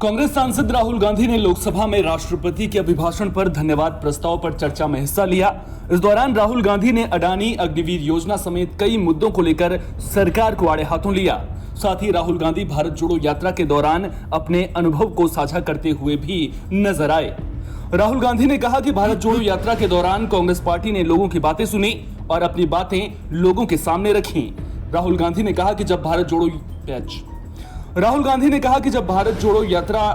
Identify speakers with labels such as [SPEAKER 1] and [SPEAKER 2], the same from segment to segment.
[SPEAKER 1] कांग्रेस सांसद राहुल गांधी ने लोकसभा में राष्ट्रपति के अभिभाषण पर धन्यवाद प्रस्ताव पर चर्चा में हिस्सा लिया। इस दौरान राहुल गांधी ने अडानी अग्निवीर योजना समेत कई मुद्दों को लेकर सरकार को आड़े हाथों लिया। साथ ही राहुल गांधी भारत जोड़ो यात्रा के दौरान अपने अनुभव को साझा करते हुए भी नजर आए। राहुल गांधी ने कहा कि भारत जोड़ो यात्रा के दौरान कांग्रेस पार्टी ने लोगों की बातें सुनी और अपनी बातें लोगों के सामने रखी। राहुल गांधी ने कहा कि जब भारत जोड़ो यात्रा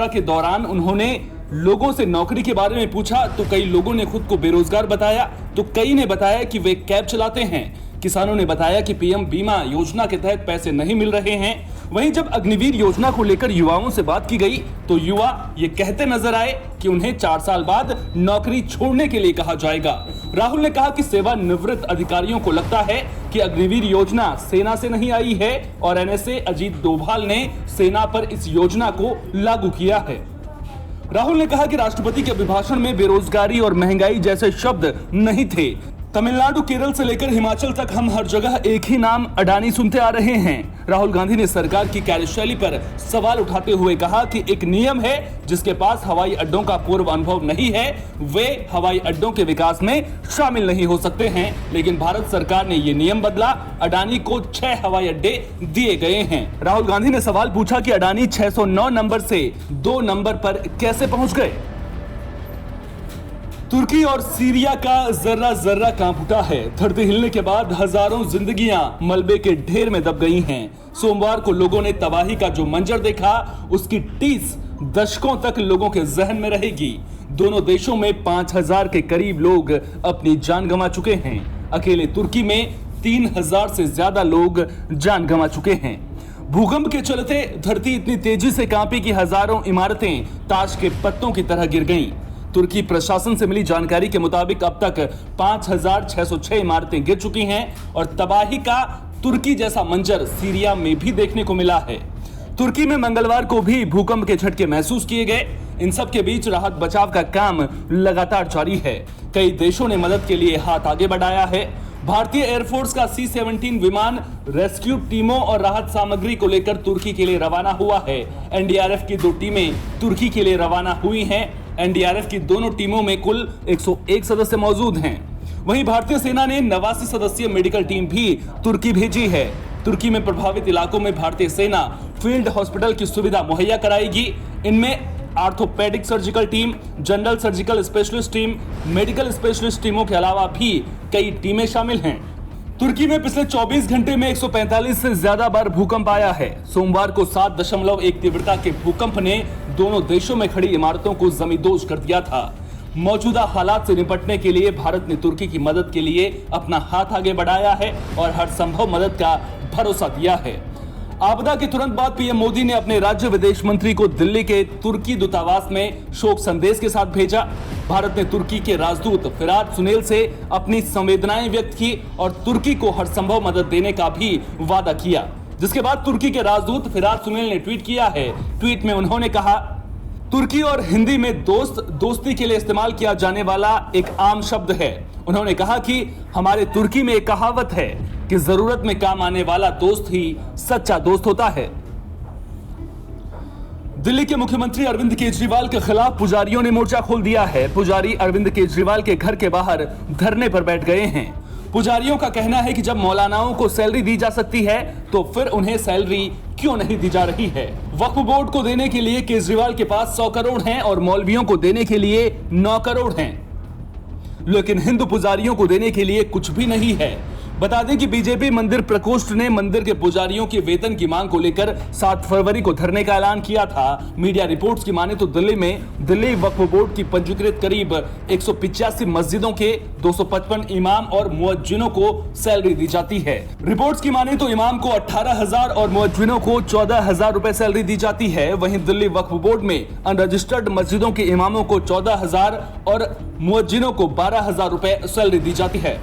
[SPEAKER 1] के दौरान उन्होंने लोगों से नौकरी के बारे में पूछा तो कई लोगों ने खुद को बेरोजगार बताया, तो कई ने बताया कि वे कैब चलाते हैं। किसानों ने बताया कि पीएम बीमा योजना के तहत पैसे नहीं मिल रहे हैं। वहीं जब अग्निवीर योजना को लेकर युवाओं से बात की गई तो युवा ये कहते नजर आए कि उन्हें 4 साल बाद नौकरी छोड़ने के लिए कहा जाएगा। राहुल ने कहा कि सेवानिवृत्त अधिकारियों को लगता है कि अग्निवीर योजना सेना से नहीं आई है और एनएसए अजीत डोभाल ने सेना पर इस योजना को लागू किया है। राहुल ने कहा कि राष्ट्रपति के अभिभाषण में बेरोजगारी और महंगाई जैसे शब्द नहीं थे। तमिलनाडु, केरल से लेकर हिमाचल तक हम हर जगह एक ही नाम अडानी सुनते आ रहे हैं। राहुल गांधी ने सरकार की कार्यशैली पर सवाल उठाते हुए कहा कि एक नियम है जिसके पास हवाई अड्डों का पूर्व अनुभव नहीं है, वे हवाई अड्डों के विकास में शामिल नहीं हो सकते हैं। लेकिन भारत सरकार ने ये नियम बदला, अडानी को 6 हवाई अड्डे दिए गए हैं। राहुल गांधी ने सवाल पूछा कि अडानी 609 नंबर से 2 नंबर पर कैसे पहुंच गए। तुर्की और सीरिया का जर्रा जर्रा कांप उठा है। धरती हिलने के बाद हजारों जिंदगियां मलबे के ढेर में दब गई हैं। सोमवार को लोगों ने तबाही का जो मंजर देखा उसकी टीस दशकों तक लोगों के जहन में रहेगी। दोनों देशों में 5000 के करीब लोग अपनी जान गंवा चुके हैं। अकेले तुर्की में 3000 से ज्यादा लोग जान गंवा चुके हैं। भूकंप के चलते धरती इतनी तेजी से कांपी कि हजारों इमारतें ताश के पत्तों की तरह गिर गईं। तुर्की प्रशासन से मिली जानकारी के मुताबिक अब तक 5606 इमारतें गिर चुकी हैं और तबाही का तुर्की जैसा मंजर सीरिया में भी देखने को मिला है। तुर्की में मंगलवार को भी भूकंप के झटके महसूस किए गए। इन सब के बीच राहत बचाव का काम लगातार जारी है। कई देशों ने मदद के लिए हाथ आगे बढ़ाया है। भारतीय एयरफोर्स का C-17 विमान रेस्क्यू टीमों और राहत सामग्री को लेकर तुर्की के लिए रवाना हुआ है। एनडीआरएफ की 2 टीमें तुर्की के लिए रवाना हुई हैं। एनडीआरएफ की दोनों टीमों में कुल 101 सदस्य मौजूद हैं। वहीं भारतीय सेना ने 89 सदस्यीय मेडिकल टीम भी तुर्की भेजी है। तुर्की में प्रभावित इलाकों में भारतीय सेना फील्ड हॉस्पिटल की सुविधा मुहैया कराएगी। इनमें orthopaedic surgical team, general surgical specialist team, medical specialist टीमों के अलावा भी कई टीमें शामिल हैं। तुर्की में पिछले 24 घंटे में 145 से ज्यादा बार भूकंप आया है। सोमवार को 7.1 तीव्रता के भूकंप ने दोनों देशों में खड़ी इमारतों को जमींदोज कर दिया था। मौजूदा हालात से निपटने के लिए भारत ने तुर्की की मदद के लिए अपना हाथ आगे बढ़ाया है और हर संभव मदद का भरोसा दिया है। आपदा के तुरंत बाद पीएम मोदी ने अपने राज्य विदेश मंत्री को दिल्ली के तुर्की दूतावास में शोक संदेश के साथ भेजा। भारत ने तुर्की के राजदूत फिरात सुनेल से अपनी संवेदनाएं व्यक्त की और तुर्की को हर संभव मदद देने का भी वादा किया। जिसके बाद तुर्की के राजदूत फिरात सुनेल ने ट्वीट किया है। ट्वीट में उन्होंने कहा, तुर्की और हिंदी में दोस्ती के लिए इस्तेमाल किया जाने वाला एक आम शब्द है। उन्होंने कहा कि हमारे तुर्की में एक कहावत है कि जरूरत में काम आने वाला दोस्त ही सच्चा दोस्त होता है। दिल्ली के मुख्यमंत्री अरविंद केजरीवाल के खिलाफ पुजारियों ने मोर्चा खोल दिया है। पुजारी अरविंद केजरीवाल के घर के बाहर धरने पर बैठ गए हैं। पुजारियों का कहना है कि जब मौलानाओं को सैलरी दी जा सकती है तो फिर उन्हें सैलरी क्यों नहीं दी जा रही है। वक्फ बोर्ड को देने के लिए केजरीवाल के पास 100 करोड़ हैं और मौलवियों को देने के लिए 9 करोड़ हैं, लेकिन हिंदू पुजारियों को देने के लिए कुछ भी नहीं है। बता दें कि बीजेपी मंदिर प्रकोष्ठ ने मंदिर के पुजारियों के वेतन की मांग को लेकर 7 फरवरी को धरने का ऐलान किया था। मीडिया रिपोर्ट्स की माने तो दिल्ली वक्फ बोर्ड की पंजीकृत करीब 185 मस्जिदों के 255 इमाम और मुअज्जिनों को सैलरी दी जाती है। रिपोर्ट्स की माने तो इमाम को 18,000 और मुअज्जिनों को 14,000 रुपए सैलरी दी जाती है। वहीं दिल्ली वक्फ बोर्ड में अनरजिस्टर्ड मस्जिदों के इमामों को 14,000 और मुअज्जिनों को 12,000 रुपए सैलरी दी जाती है।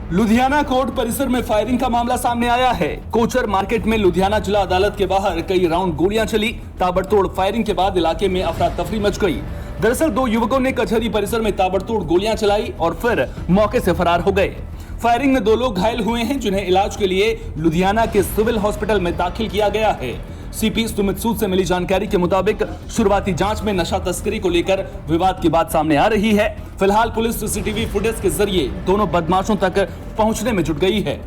[SPEAKER 1] लुधियाना कोर्ट परिसर में फायरिंग का मामला सामने आया है। कोचर मार्केट में लुधियाना जिला अदालत के बाहर कई राउंड गोलियां चली। ताबड़तोड़ फायरिंग के बाद इलाके में अफरा तफरी मच गई। दरअसल 2 युवकों ने कचहरी परिसर में ताबड़तोड़ गोलियां चलाई और फिर मौके से फरार हो गए। फायरिंग में 2 लोग घायल हुए हैं, जिन्हें इलाज के लिए लुधियाना के सिविल हॉस्पिटल में दाखिल किया गया है। सीपी सुमित सूद से मिली जानकारी के मुताबिक शुरुआती जांच में नशा तस्करी को लेकर विवाद की बात सामने आ रही है। फिलहाल पुलिस सीसीटीवी फुटेज के जरिए दोनों बदमाशों तक पहुंचने में जुट गई है।